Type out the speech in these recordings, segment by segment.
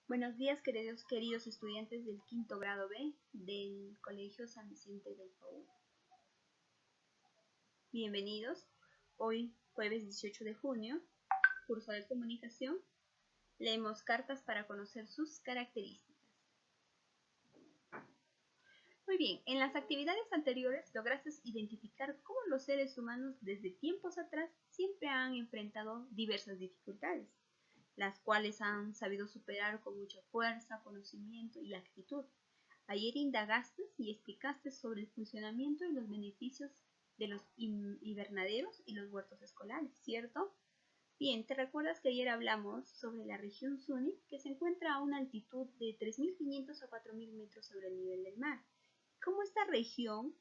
Buenos días, queridos estudiantes del quinto grado B del Colegio San Vicente del Paúl. Bienvenidos. Hoy, jueves 18 de junio, curso de comunicación, leemos cartas para conocer sus características. Muy bien, en las actividades anteriores lograste identificar cómo los seres humanos desde tiempos atrás siempre han enfrentado diversas dificultades, las cuales han sabido superar con mucha fuerza, conocimiento y actitud. Ayer indagaste y explicaste sobre el funcionamiento y los beneficios de los invernaderos y los huertos escolares, ¿cierto? Bien, ¿te recuerdas que ayer hablamos sobre la región Zuni, que se encuentra a una altitud de 3.500 a 4.000 metros sobre el nivel del mar? Cómo esta región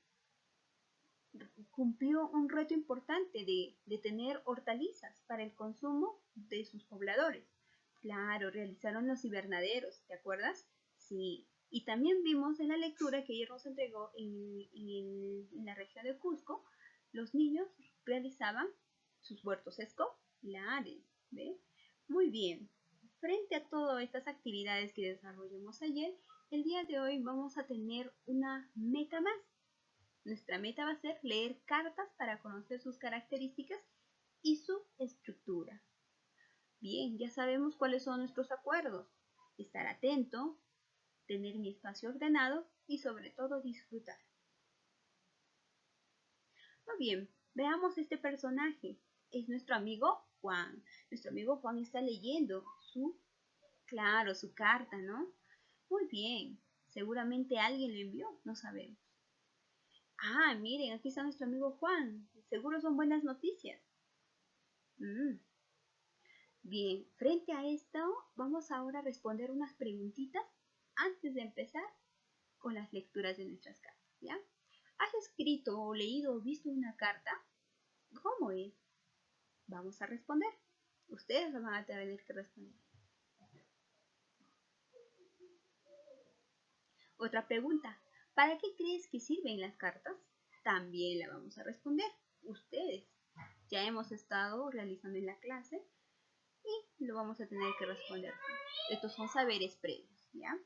cumplió un reto importante de tener hortalizas para el consumo de sus pobladores. Claro, realizaron los invernaderos, ¿te acuerdas? Sí. Y también vimos en la lectura que ayer nos entregó en la región de Cusco, los niños realizaban sus huertos escolares, ¿ve? Muy bien. Frente a todas estas actividades que desarrollamos ayer, el día de hoy vamos a tener una meta más. Nuestra meta va a ser leer cartas para conocer sus características y su estructura. Bien, ya sabemos cuáles son nuestros acuerdos. Estar atento, tener mi espacio ordenado y sobre todo disfrutar. Muy bien, veamos este personaje. Es nuestro amigo Juan. Nuestro amigo Juan está leyendo su carta, ¿no? Muy bien, seguramente alguien le envió, no sabemos. Ah, miren, aquí está nuestro amigo Juan. Seguro son buenas noticias. Bien, frente a esto, vamos ahora a responder unas preguntitas antes de empezar con las lecturas de nuestras cartas, ¿ya? ¿Has escrito o leído o visto una carta? ¿Cómo es? Vamos a responder. Ustedes lo van a tener que responder. Otra pregunta. ¿Para qué crees que sirven las cartas? También la vamos a responder. Ustedes. Ya hemos estado realizando en la clase y lo vamos a tener que responder. Estos son saberes previos, ¿ya?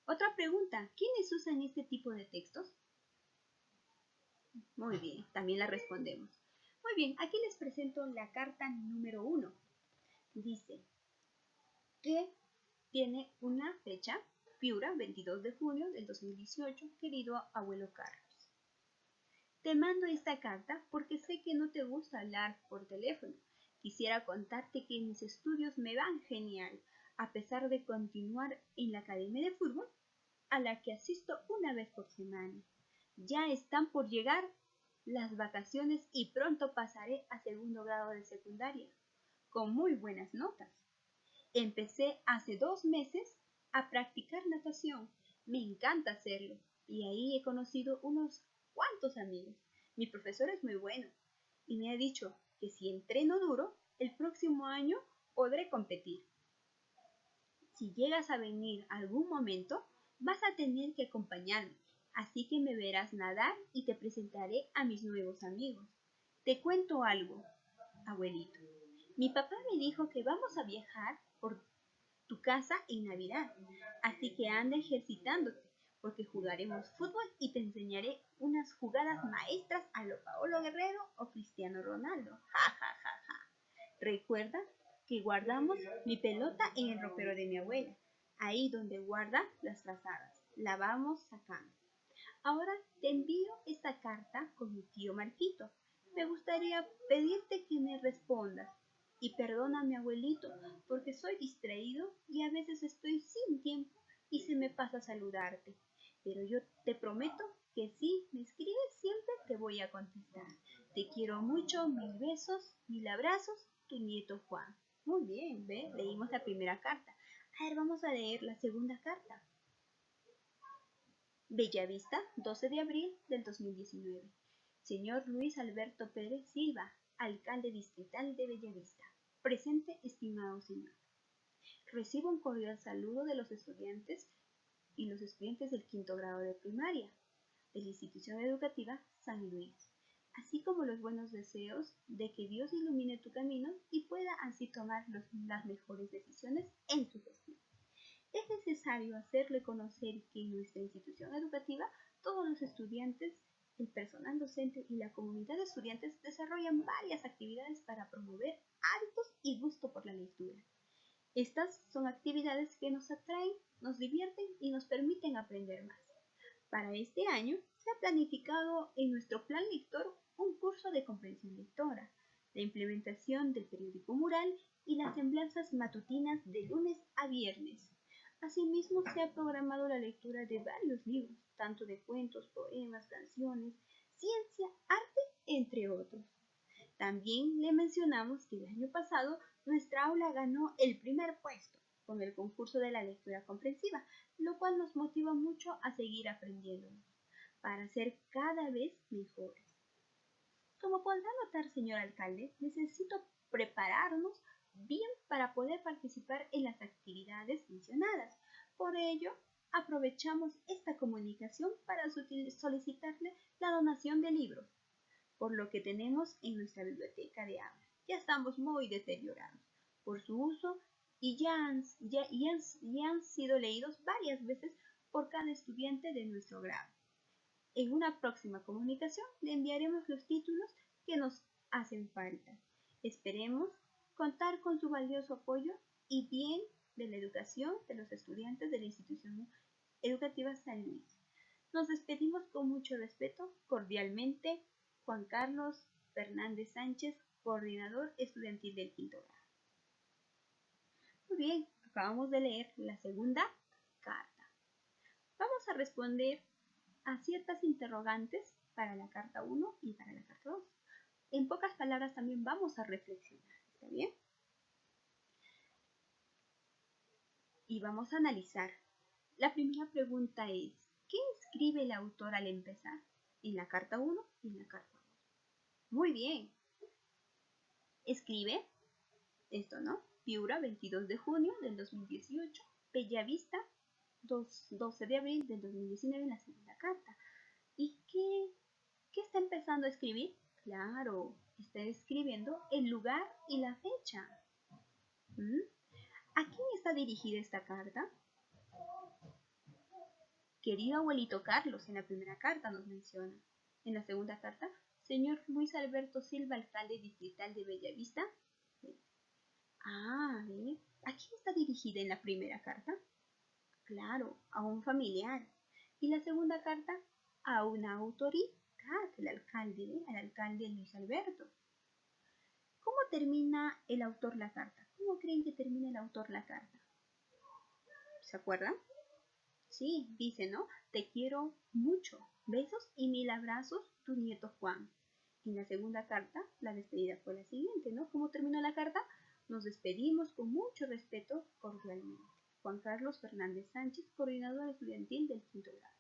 Otra pregunta. ¿Quiénes usan este tipo de textos? Muy bien, también la respondemos. Muy bien, aquí les presento la carta número 1. Dice que tiene una fecha, Piura, 22 de junio del 2018, querido abuelo Carlos. Te mando esta carta porque sé que no te gusta hablar por teléfono. Quisiera contarte que mis estudios me van genial, a pesar de continuar en la academia de fútbol, a la que asisto una vez por semana. Ya están por llegar las vacaciones y pronto pasaré a segundo grado de secundaria, con muy buenas notas. Empecé hace 2 meses a practicar natación. Me encanta hacerlo y ahí he conocido unos cuantos amigos. Mi profesor es muy bueno y me ha dicho que si entreno duro, el próximo año podré competir. Si llegas a venir algún momento, vas a tener que acompañarme, así que me verás nadar y te presentaré a mis nuevos amigos. Te cuento algo, abuelito. Mi papá me dijo que vamos a viajar por tu casa en Navidad, así que anda ejercitándote, porque jugaremos fútbol y te enseñaré unas jugadas maestras a lo Paolo Guerrero o Cristiano Ronaldo. Ja, ja, ja, ja. Recuerda que guardamos mi pelota en el ropero de mi abuela, ahí donde guarda las frazadas. La vamos sacando. Ahora te envío esta carta con mi tío Marquito. Me gustaría pedirte que me respondas. Y perdona a mi abuelito, porque soy distraído y a veces estoy sin tiempo y se me pasa saludarte. Pero yo te prometo que si me escribes siempre te voy a contestar. Te quiero mucho, mil besos, mil abrazos, tu nieto Juan. Muy bien, ¿ve? Leímos la primera carta. A ver, vamos a leer la segunda carta. Bellavista, 12 de abril del 2019. Señor Luis Alberto Pérez Silva, alcalde distrital de Bellavista. Presente, estimado señor. Recibo un cordial saludo de los estudiantes y los estudiantes del quinto grado de primaria de la institución educativa San Luis, así como los buenos deseos de que Dios ilumine tu camino y pueda así tomar las mejores decisiones en su gestión. Es necesario hacerle conocer que en nuestra institución educativa todos los estudiantes, el personal docente y la comunidad de estudiantes desarrollan varias actividades para promover hábitos y gusto por la lectura. Estas son actividades que nos atraen, nos divierten y nos permiten aprender más. Para este año se ha planificado en nuestro plan lector un curso de comprensión lectora, la implementación del periódico mural y las semblanzas matutinas de lunes a viernes. Asimismo, se ha programado la lectura de varios libros, tanto de cuentos, poemas, canciones, ciencia, arte, entre otros. También le mencionamos que el año pasado nuestra aula ganó el primer puesto con el concurso de la lectura comprensiva, lo cual nos motiva mucho a seguir aprendiendo para ser cada vez mejores. Como podrá notar, señor alcalde, necesito prepararnos bien para poder participar en las actividades mencionadas. Por ello, aprovechamos esta comunicación para solicitarle la donación de libros, por lo que tenemos en nuestra biblioteca de aula. Ya estamos muy deteriorados por su uso y ya han sido leídos varias veces por cada estudiante de nuestro grado. En una próxima comunicación le enviaremos los títulos que nos hacen falta. Esperemos contar con su valioso apoyo y bien de la educación de los estudiantes de la institución educativa San Luis. Nos despedimos con mucho respeto, cordialmente, Juan Carlos Fernández Sánchez, coordinador estudiantil del quinto grado. Muy bien, acabamos de leer la segunda carta. Vamos a responder a ciertas interrogantes para la carta 1 y para la carta 2. En pocas palabras también vamos a reflexionar, ¿está bien? Y vamos a analizar. La primera pregunta es, ¿qué escribe el autor al empezar? En la carta 1 y en la carta 2. Muy bien. Escribe esto, ¿no? Piura, 22 de junio del 2018. Bellavista, 12 de abril del 2019 en la segunda carta. ¿Y qué está empezando a escribir? Claro, está escribiendo el lugar y la fecha. ¿A quién está dirigida esta carta? Querido abuelito Carlos, en la primera carta nos menciona. En la segunda carta, señor Luis Alberto Silva, alcalde distrital de Bellavista. ¿A quién está dirigida en la primera carta? Claro, a un familiar. Y la segunda carta, a una autoridad, al alcalde Luis Alberto. ¿Cómo termina el autor la carta? ¿Cómo creen que termina el autor la carta? ¿Se acuerdan? Sí, dice, ¿no? Te quiero mucho. Besos y 1000 abrazos, tu nieto Juan. En la segunda carta, la despedida fue la siguiente, ¿no? ¿Cómo terminó la carta? Nos despedimos con mucho respeto, cordialmente. Juan Carlos Fernández Sánchez, coordinador estudiantil del quinto grado.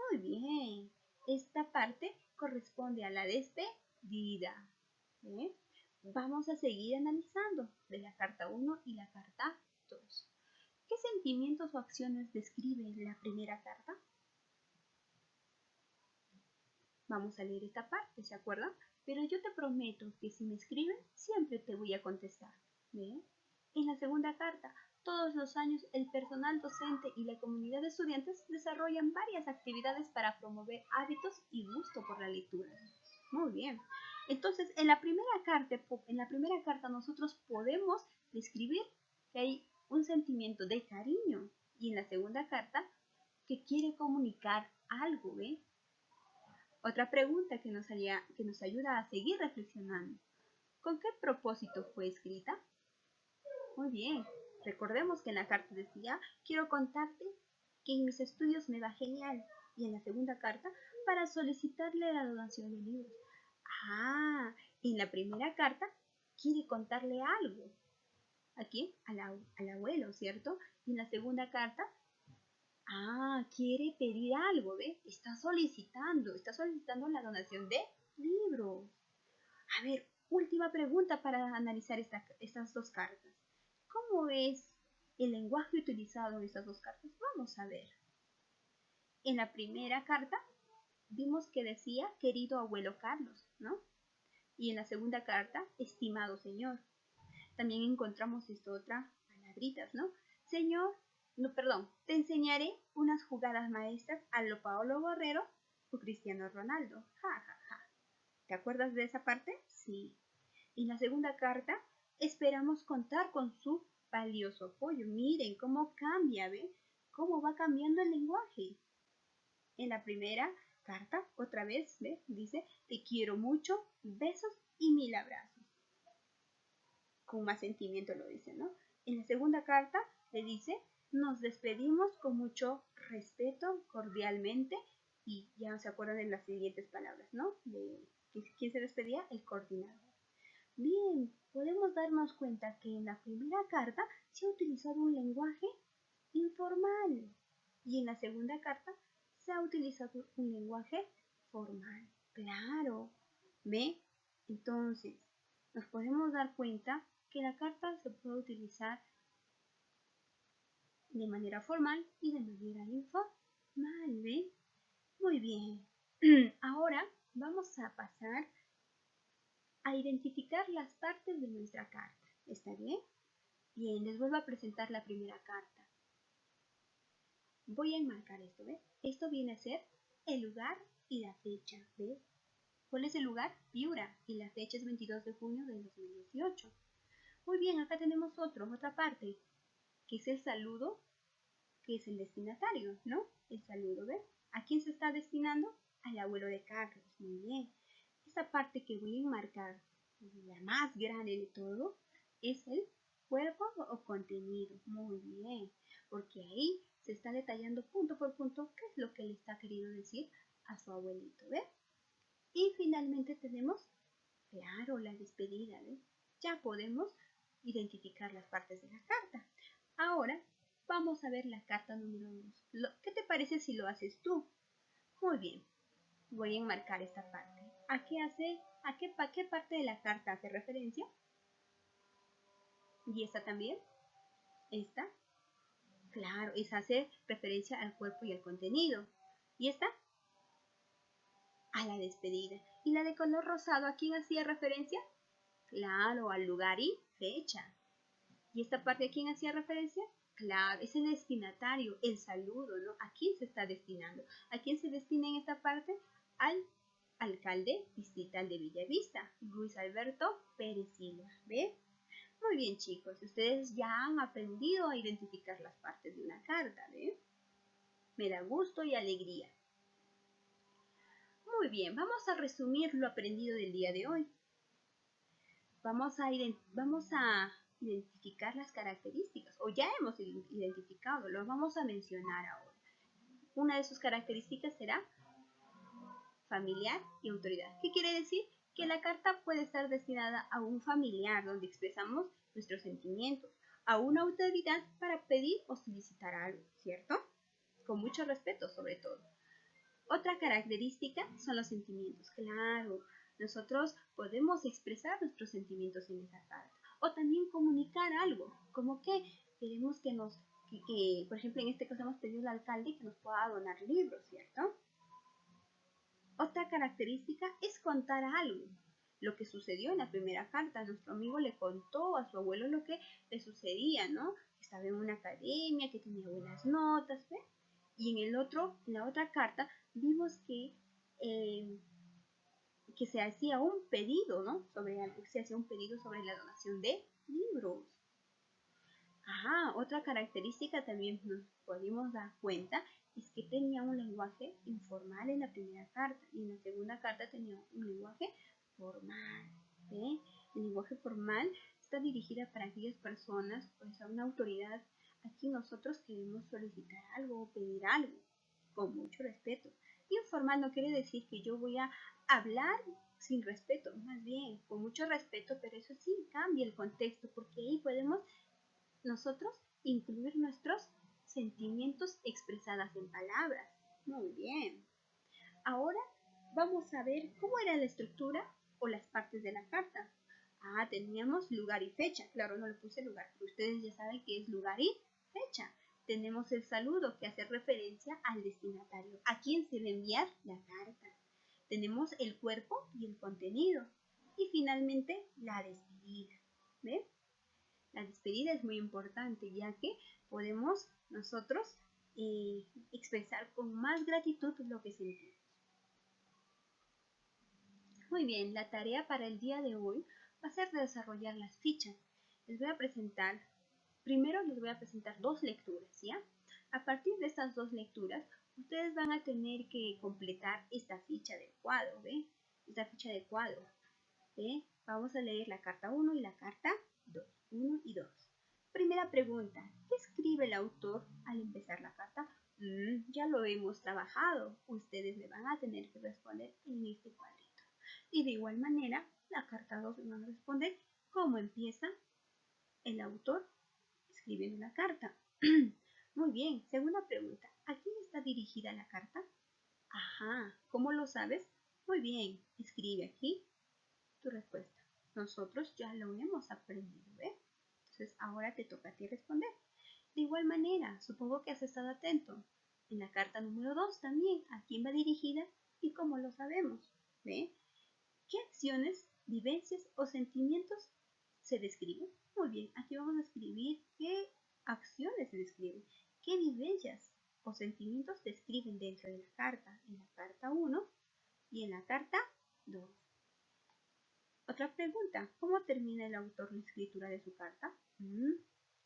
Muy bien. Esta parte corresponde a la despedida. Vamos a seguir analizando de la carta 1 y la carta 2. ¿Qué sentimientos o acciones describe la primera carta? Vamos a leer esta parte, ¿se acuerdan? Pero yo te prometo que si me escriben, siempre te voy a contestar. ¿Bien? En la segunda carta, todos los años el personal docente y la comunidad de estudiantes desarrollan varias actividades para promover hábitos y gusto por la lectura. Muy bien. Entonces, en la primera carta nosotros podemos describir que hay un sentimiento de cariño y en la segunda carta que quiere comunicar algo, ¿ve? Otra pregunta que nos ayuda a seguir reflexionando. ¿Con qué propósito fue escrita? Muy bien. Recordemos que en la carta decía, quiero contarte que en mis estudios me va genial. Y en la segunda carta, para solicitarle la donación de libros. En la primera carta quiere contarle algo. ¿A quién? Al abuelo, ¿cierto? Y en la segunda carta, quiere pedir algo, ¿ve? Está solicitando la donación de libros. A ver, última pregunta para analizar estas dos cartas. ¿Cómo es el lenguaje utilizado en estas dos cartas? Vamos a ver. En la primera carta vimos que decía querido abuelo Carlos, ¿no? Y en la segunda carta, estimado señor. También encontramos otra palabritas, ¿no? Señor no, perdón, te enseñaré unas jugadas maestras a lo Paolo Guerrero o Cristiano Ronaldo. Ja, ja, ja. ¿Te acuerdas de esa parte? Sí. En la segunda carta, esperamos contar con su valioso apoyo. Miren cómo cambia, ¿ven? Cómo va cambiando el lenguaje. En la primera carta, otra vez, ¿ves? Dice, te quiero mucho, besos y 1000 abrazos. Con más sentimiento lo dice, ¿no? En la segunda carta le dice, nos despedimos con mucho respeto, cordialmente, y ya se acuerdan de las siguientes palabras, ¿no? De quién se despedía, el coordinador. Bien, podemos darnos cuenta que en la primera carta se ha utilizado un lenguaje informal y en la segunda carta se ha utilizado un lenguaje formal. Claro, ¿ve? Entonces, nos podemos dar cuenta que la carta se puede utilizar de manera formal y de manera informal, ¿ve? Muy bien. Ahora vamos a pasar a identificar las partes de nuestra carta. ¿Está bien? Bien, les vuelvo a presentar la primera carta. Voy a enmarcar esto, ¿ves? Esto viene a ser el lugar y la fecha, ¿ves? ¿Cuál es el lugar? Piura, y la fecha es 22 de junio del 2018. Muy bien, acá tenemos otra parte, que es el saludo, que es el destinatario, ¿no? El saludo, ¿ves? ¿A quién se está destinando? Al abuelo de Carlos, muy bien. Esta parte que voy a enmarcar, la más grande de todo, es el cuerpo o contenido, muy bien, porque ahí se está detallando punto por punto qué es lo que le está queriendo decir a su abuelito, ¿ves? Y finalmente tenemos, claro, la despedida, ¿ves? Ya podemos identificar las partes de la carta. Ahora vamos a ver la carta número 2. ¿Qué te parece si lo haces tú? Muy bien, voy a enmarcar esta parte. ¿A qué parte de la carta hace referencia? ¿Y esta también? ¿Esta? Claro, esa hace referencia al cuerpo y al contenido. ¿Y esta? A la despedida. ¿Y la de color rosado a quién hacía referencia? Claro, al lugar y fecha. ¿Y esta parte a quién hacía referencia? Claro, es el destinatario, el saludo, ¿no? ¿A quién se está destinando? ¿A quién se destina en esta parte? Al alcalde distrital de Villavista, Luis Alberto Pérez Silva. ¿Ve? Muy bien, chicos, ustedes ya han aprendido a identificar las partes de una carta, ¿ve? Me da gusto y alegría. Muy bien, vamos a resumir lo aprendido del día de hoy. Vamos a identificar las características, o ya hemos identificado, lo vamos a mencionar ahora. Una de sus características será familiar y autoridad. ¿Qué quiere decir? Que la carta puede estar destinada a un familiar donde expresamos nuestros sentimientos, a una autoridad para pedir o solicitar algo, ¿cierto? Con mucho respeto sobre todo. Otra característica son los sentimientos. Claro, nosotros podemos expresar nuestros sentimientos en esa carta o también comunicar algo, como que queremos que por ejemplo, en este caso hemos pedido al alcalde que nos pueda donar libros, ¿cierto? Otra característica es contar algo. Lo que sucedió en la primera carta, nuestro amigo le contó a su abuelo lo que le sucedía, ¿no? Que estaba en una academia, que tenía buenas notas, ¿ve? Y en la otra carta vimos que se hacía un pedido, ¿no? Sobre algo, se hacía un pedido sobre la donación de libros. Otra característica también nos pudimos dar cuenta es que tenía un lenguaje informal en la primera carta y en la segunda carta tenía un lenguaje formal. ¿Ve? El lenguaje formal está dirigida para aquellas personas, pues a una autoridad a quien nosotros queremos solicitar algo o pedir algo, con mucho respeto. Informal no quiere decir que yo voy a hablar sin respeto, más bien con mucho respeto, pero eso sí cambia el contexto, porque ahí podemos nosotros incluir nuestros sentimientos expresados en palabras. Muy bien. Ahora vamos a ver cómo era la estructura o las partes de la carta. Teníamos lugar y fecha. Claro, no le puse lugar, pero ustedes ya saben que es lugar y fecha. Tenemos el saludo que hace referencia al destinatario, a quien se va a enviar la carta. Tenemos el cuerpo y el contenido. Y finalmente la despedida. ¿Ven? La despedida es muy importante, ya que podemos nosotros expresar con más gratitud lo que sentimos. Muy bien, la tarea para el día de hoy va a ser desarrollar las fichas. Primero les voy a presentar 2 lecturas, ¿ya? A partir de estas 2 lecturas, ustedes van a tener que completar esta ficha del cuadro, ¿ve? Esta ficha de cuadro, ¿ve? Vamos a leer la carta 1 y la carta 2. 1 y 2. Primera pregunta, ¿qué escribe el autor al empezar la carta? Ya lo hemos trabajado. Ustedes me van a tener que responder en este cuadrito. Y de igual manera, la carta 2 me van a responder cómo empieza el autor escribiendo la carta. Muy bien, segunda pregunta, ¿a quién está dirigida la carta? Ajá, ¿cómo lo sabes? Muy bien, escribe aquí tu respuesta. Nosotros ya lo hemos aprendido, ¿ves? Entonces ahora te toca a ti responder. De igual manera, supongo que has estado atento. En la carta número 2 también, ¿a quién va dirigida y cómo lo sabemos? ¿Ve? ¿Qué acciones, vivencias o sentimientos se describen? Muy bien, aquí vamos a escribir qué acciones se describen, qué vivencias o sentimientos se describen dentro de la carta, en la carta 1 y en la carta 2. Otra pregunta, ¿cómo termina el autor la escritura de su carta?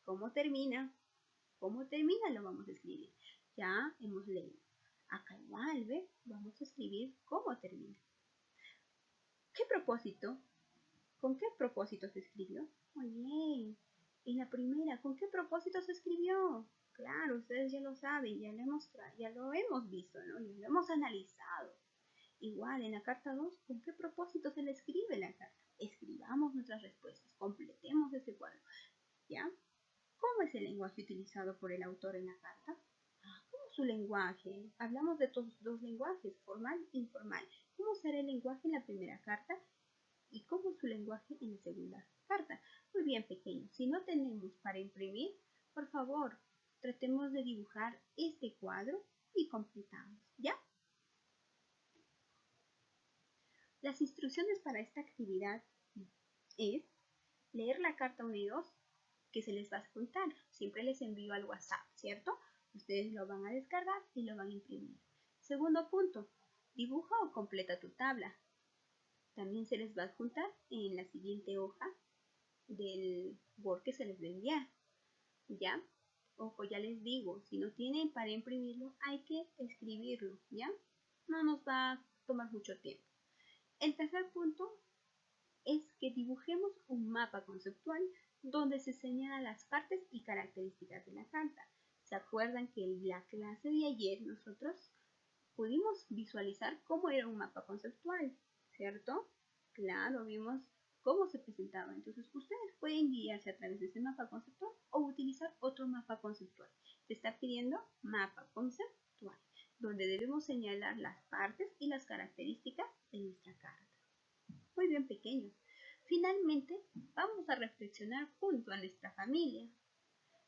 ¿Cómo termina? ¿Cómo termina? Lo vamos a escribir. Ya hemos leído. Acá igual, ¿ve? Vamos a escribir cómo termina. ¿Qué propósito? ¿Con qué propósito se escribió? Muy bien. En la primera, ¿con qué propósito se escribió? Claro, ustedes ya lo saben, ya lo hemos visto, ¿no? Ya lo hemos analizado. Igual, en la carta 2, ¿con qué propósito se le escribe la carta? Escribamos nuestras respuestas, completemos ese cuadro, ¿ya? ¿Cómo es el lenguaje utilizado por el autor en la carta? ¿Cómo es su lenguaje? Hablamos de dos lenguajes, formal e informal. ¿Cómo será el lenguaje en la primera carta? ¿Y cómo es su lenguaje en la segunda carta? Muy bien, pequeños. Si no tenemos para imprimir, por favor, tratemos de dibujar este cuadro y completamos, ¿ya? Las instrucciones para esta actividad es leer la carta 1 y 2 que se les va a juntar. Siempre les envío al WhatsApp, ¿cierto? Ustedes lo van a descargar y lo van a imprimir. Segundo punto, dibuja o completa tu tabla. También se les va a juntar en la siguiente hoja del Word que se les va a enviar. ¿Ya? Ojo, ya les digo, si no tienen para imprimirlo, hay que escribirlo, ¿ya? No nos va a tomar mucho tiempo. El tercer punto es que dibujemos un mapa conceptual donde se señalan las partes y características de la carta. ¿Se acuerdan que en la clase de ayer nosotros pudimos visualizar cómo era un mapa conceptual, ¿cierto? Claro, vimos cómo se presentaba. Entonces ustedes pueden guiarse a través de ese mapa conceptual o utilizar otro mapa conceptual. Se está pidiendo mapa conceptual, donde debemos señalar las partes y las características de nuestra carta. Muy bien, pequeños. Finalmente, vamos a reflexionar junto a nuestra familia.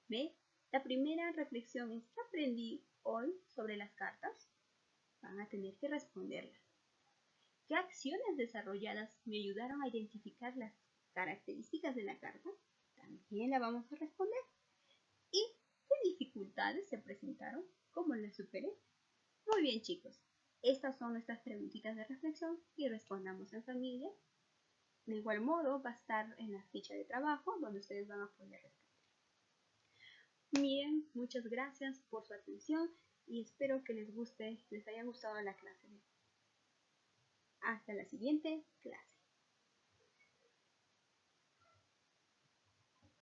¿Ve? La primera reflexión es: ¿qué aprendí hoy sobre las cartas? Van a tener que responderlas. ¿Qué acciones desarrolladas me ayudaron a identificar las características de la carta? También la vamos a responder. ¿Y qué dificultades se presentaron? ¿Cómo las superé? Muy bien, chicos. Estas son nuestras preguntitas de reflexión y respondamos en familia. De igual modo, va a estar en la ficha de trabajo donde ustedes van a poder responder. Bien, muchas gracias por su atención y espero que les haya gustado la clase. Hasta la siguiente clase.